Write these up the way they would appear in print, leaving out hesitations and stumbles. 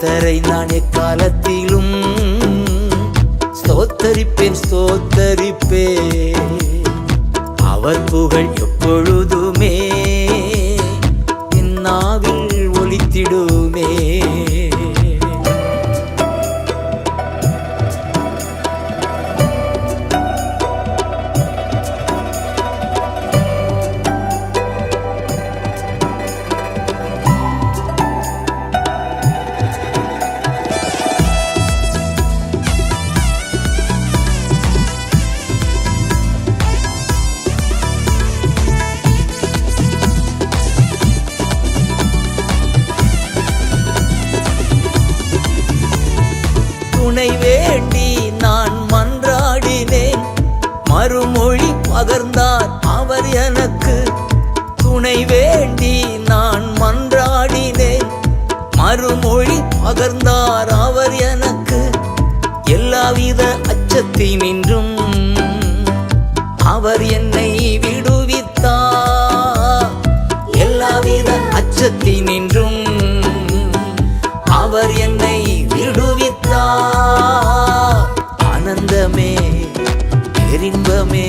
கர்த்தரை நான் எக்காலத்திலும் ஸ்தோத்தரிப்பேன் ஸ்தோத்தரிப்பேன். அவர் புகழ் எப்பொழுதுமே என் நாவில் ஒலித்திடுமே. துணை வேண்டி நான் மன்றாடினேன், மறுமொழி பகர்ந்தார் அவர் எனக்கு. துணை வேண்டி நான் மன்றாடினேன், மறுமொழி பகர்ந்தார் அவர் எனக்கு. எல்லாவித அச்சத்தினின்றும் அவர் என்னை விடுவித்தார். எல்லாவித அச்சத்தினின்றும் அவர் என்னை விடுவித்தார். ஆனந்தமே பேரின்பமே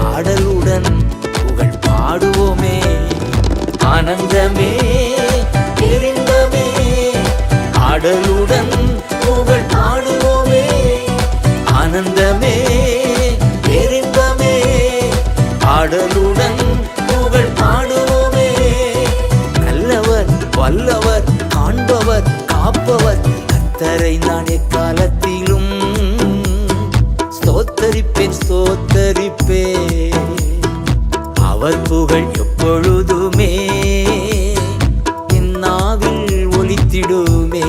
ஆடலுடன் புகழ் பாடுவோமே. ஆனந்தமே பேரின்பமே ஆடலுடன் புகழ் பாடுவோமே. ஆனந்தமே பேரின்பமே ஆடலுடன் புகழ் பாடுவோமே. நல்லவர் வல்லவர் காண்பவர் காப்பவர் கர்த்தரை நான் எக்காலத்திலும் ஸ்தோத்தரிப்பேன் ஸ்தோத்தரிப்பேன். அவர் புகழ் எப்பொழுதுமே என் நாவில் ஒலித்திடுமே.